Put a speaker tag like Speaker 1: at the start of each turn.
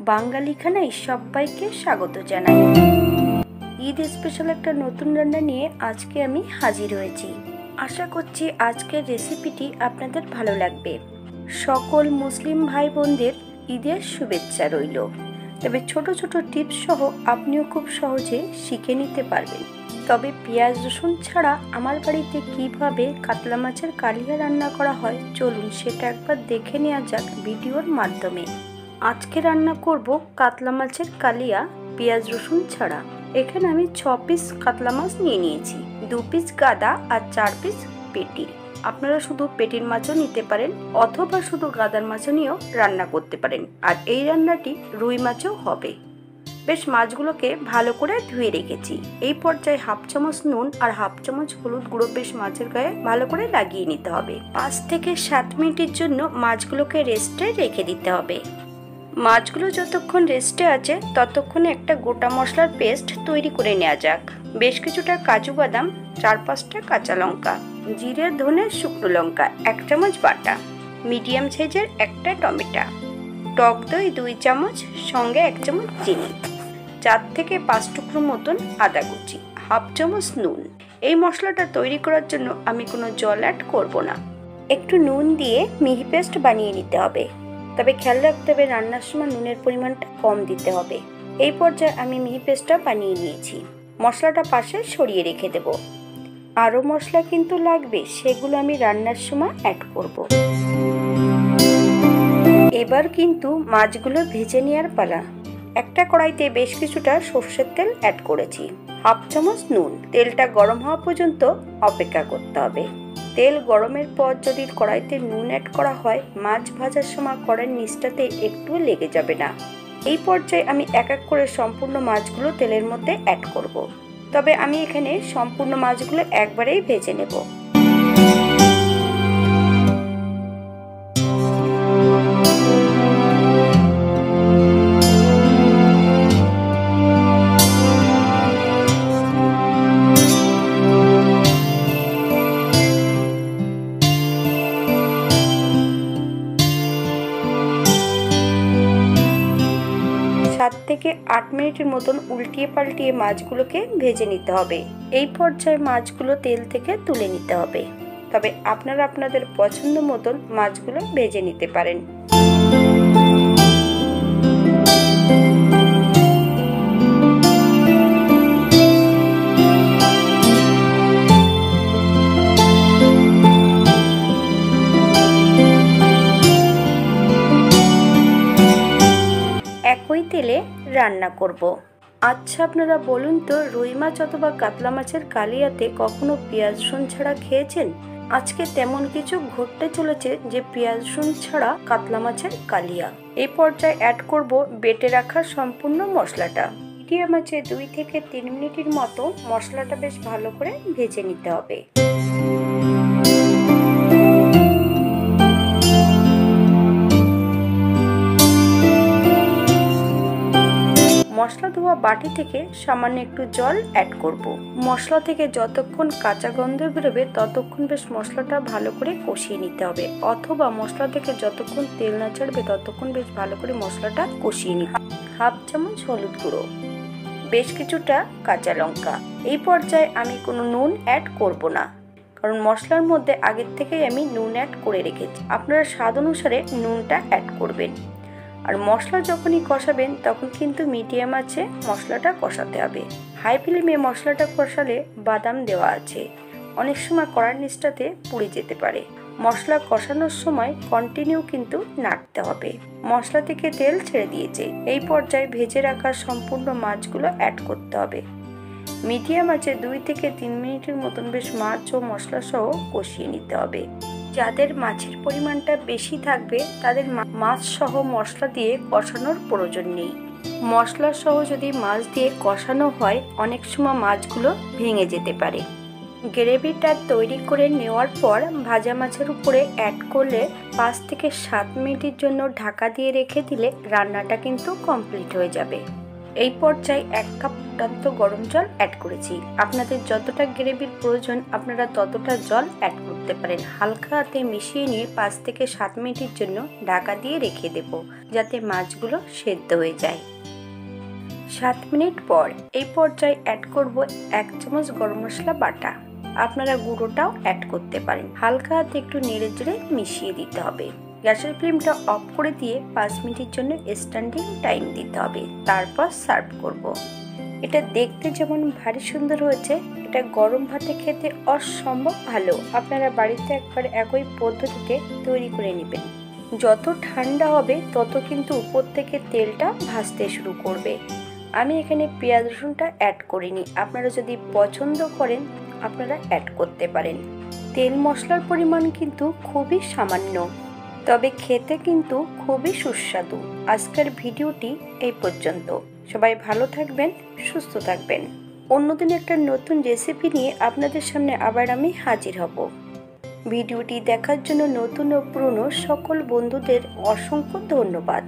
Speaker 1: বাঙালি খানায় সবাইকে স্বাগত জানাই। ঈদ স্পেশাল একটা নতুন রান্না নিয়ে আজকে আমি হাজির হয়েছি। আশা করছি আজকের রেসিপিটি আপনাদের ভালো লাগবে। সকল মুসলিম ভাই বোনদের ঈদের শুভেচ্ছা রইল। তবে ছোট ছোট টিপস সহ আপনিও খুব সহজে শিখে নিতে পারবেন। তবে পেঁয়াজ রসুন ছাড়া আমার বাড়িতে কিভাবে কাতলা মাছের কালিয়া রান্না করা হয় চলুন সেটা একবার দেখে নেওয়া যাক ভিডিওর মাধ্যমে। আজকে রান্না করব কাতলা মাছের কালিয়া পেঁয়াজ রসুন ছাড়া। এখানে আমি 6 পিস কাতলা মাছ নিয়ে নিয়েছি, 2 পিস গাদা আর 4 পিস পেটি। আপনারা শুধু পেটির মাছও নিতে পারেন অথবা শুধু গাদার মাছও নিয়েও রান্না করতে পারেন। আর এই রান্নাটি রুই মাছও হবে। বেশ মাছগুলোকে ভালো করে ধুয়ে রেখেছি। এই পর্যায়ে 1/2 চামচ নুন আর 1/2 চামচ হলুদ গুঁড়ো বেশ মাছের গায়ে ভালো করে লাগিয়ে নিতে হবে। 5 থেকে 7 মিনিটের জন্য মাছগুলোকে রেস্টে রেখে দিতে হবে। মাছগুলো যতক্ষণ রেস্টে আছে ততক্ষণে একটা গোটা মশলার পেস্ট তৈরি করে নেওয়া যাক। বেশ কিছুটা কাজু বাদাম, 4-5টা কাঁচা লঙ্কা, জিরে ধনে শুকনো লঙ্কা 1 চামচ বাটা, মিডিয়াম সাইজের একটা টমেটো, টক দই 2 চামচ, সঙ্গে 1 চামচ চিনি, 4 থেকে 5 টুকরো মতন আদা কুচি, 1/2 চামচ নুন। এই মশলাটা তৈরি করার জন্য আমি কোনো জল অ্যাড করব না। একটু নুন দিয়ে মিহি পেস্ট বানিয়ে নিতে হবে। তবে খেয়াল রাখতে হবে রান্নার সময় নুনের পরিমাণটা কম দিতে হবে। এই পর্যায়ে আমি মিহি পেস্টটা বানিয়ে নিয়েছি। মশলাটা পাশে সরিয়ে রেখে দেব। আরও মশলা কিন্তু লাগবে, সেগুলো আমি রান্নার সময় অ্যাড করব। এবার কিন্তু মাছগুলো ভেজে নেওয়ার পালা। একটা কড়াইতে বেশ কিছুটা সর্ষের তেল অ্যাড করেছি, 1/2 চামচ নুন। তেলটা গরম হওয়া পর্যন্ত অপেক্ষা করতে হবে। তেল গরমের পর যদি কড়াইতে নুন অ্যাড করা হয় মাছ ভাজার সময় কড়াইয়ের নিচটাতে একটু লেগে যাবে না। এই পর্যায়ে আমি এক এক করে সম্পূর্ণ মাছগুলো তেলের মধ্যে অ্যাড করব। তবে আমি এখানে সম্পূর্ণ মাছগুলো একবারেই ভেজে নেব। থেকে 8 মিনিটের মতন উল্টিয়ে পাল্টিয়ে মাছগুলোকে ভেজে নিতে হবে। এই পর্যায়ে মাছগুলো তেল থেকে তুলে নিতে হবে। তবে আপনারা আপনাদের পছন্দ মতন মাছগুলো ভেজে নিতে পারেন। একই তেলে রান্না করব। আচ্ছা আপনারা বলুন তো, রুই মাছ অথবা কাতলা মাছের কালিয়াতে কখনো পেঁয়াজ রসুন ছাড়া খেয়েছেন? আজকে তেমন কিছু ঘটতে চলেছে যে পেঁয়াজ রসুন ছাড়া কাতলা মাছের কালিয়া। এই পর্যায়ে অ্যাড করব বেটে রাখা সম্পূর্ণ মশলাটা। মিডিয়াম আঁচে 2 থেকে 3 মিনিটের মতো মশলাটা বেশ ভালো করে ভেজে নিতে হবে। মশলা ধোয়া বাটি থেকে সামান্য একটু জল অ্যাড করব। মশলা থেকে যতক্ষণ কাঁচা গন্ধ বেরোবে ততক্ষণ বেশ মশলাটা ভালো করে কষিয়ে নিতে হবে, অথবা মশলা থেকে যতক্ষণ তেল না ছাড়বে ততক্ষণ বেশ ভালো করে মশলাটা কষিয়ে নিতে হবে। 1/2 চামচ হলুদ গুঁড়ো, বেশ কিছুটা কাঁচা লঙ্কা। এই পর্যায়ে আমি কোনো নুন অ্যাড করব না, কারণ মশলার মধ্যে আগের থেকেই আমি নুন অ্যাড করে রেখেছি। আপনারা স্বাদ অনুসারে নুনটা অ্যাড করবেন। আর মশলা যখনই কষাবেন তখন কিন্তু মিডিয়াম আঁচে মশলাটা কষাতে হবে। হাই ফ্লেমে মশলাটা কষালে বাদাম দেওয়া আছে, অনেক সময় কড়ার নিচটাতে পুড়ে যেতে পারে। মশলা কষানোর সময় কন্টিনিউ কিন্তু নাড়তে হবে। মশলা থেকে তেল ছেড়ে দিয়েছে। এই পর্যায়ে ভেজে রাখা সম্পূর্ণ মাছগুলো অ্যাড করতে হবে। মিডিয়াম আঁচে 2 থেকে 3 মিনিটের মতন বেশ মাছ ও মশলা সহ কষিয়ে নিতে হবে। যাদের মাছের পরিমাণটা বেশি থাকবে তাদের মাছ সহ মশলা দিয়ে কষানোর প্রয়োজন নেই। মশলা সহ যদি মাছ দিয়ে কষানো হয় অনেক সময় মাছগুলো ভেঙে যেতে পারে। গ্রেভিটা তৈরি করে নেওয়ার পর ভাজা মাছের উপরে অ্যাড করলে 5 থেকে 7 মিনিটের জন্য ঢাকা দিয়ে রেখে দিলে রান্নাটা কিন্তু কমপ্লিট হয়ে যাবে। এই পর্যায়ে 1 কাপ ফুটন্ত গরম জল অ্যাড করেছি। আপনাদের যতটা গ্রেভির প্রয়োজন আপনারা ততটা জল অ্যাড করতে পারেন। হালকা হাতে মিশিয়ে নিয়ে 5 থেকে 7 মিনিটের জন্য ঢাকা দিয়ে রেখে দেব, যাতে মাছগুলো সেদ্ধ হয়ে যায়। 7 মিনিট পর এই পর্যায়ে অ্যাড করব 1 চামচ গরম মশলা বাটা। আপনারা গুঁড়োটাও অ্যাড করতে পারেন। হালকা হাতে একটু নেড়ে চেড়ে মিশিয়ে দিতে হবে। গ্যাসের ফ্লেমটা অফ করে দিয়ে 5 মিনিটের জন্য স্ট্যান্ডিং টাইম দিতে হবে, তারপর সার্ভ করব। এটা দেখতে যেমন ভারী সুন্দর হয়েছে, এটা গরম ভাতে খেতে অসম্ভব ভালো। আপনারা বাড়িতে একবার একই পদ্ধতিতে তৈরি করে নেবেন। যত ঠান্ডা হবে তত কিন্তু উপর থেকে তেলটা ভাসতে শুরু করবে। আমি এখানে পেঁয়াজ রসুনটা অ্যাড করিনি, আপনারা যদি পছন্দ করেন আপনারা অ্যাড করতে পারেন। তেল মশলার পরিমাণ কিন্তু খুবই সামান্য, তবে খেতে কিন্তু খুবই সুস্বাদু। আজকের ভিডিওটি এই পর্যন্ত। সবাই ভালো থাকবেন, সুস্থ থাকবেন। অন্যদিন একটা নতুন রেসিপি নিয়ে আপনাদের সামনে আবার আমি হাজির হব। ভিডিওটি দেখার জন্য নতুন ও পুরনো সকল বন্ধুদের অসংখ্য ধন্যবাদ।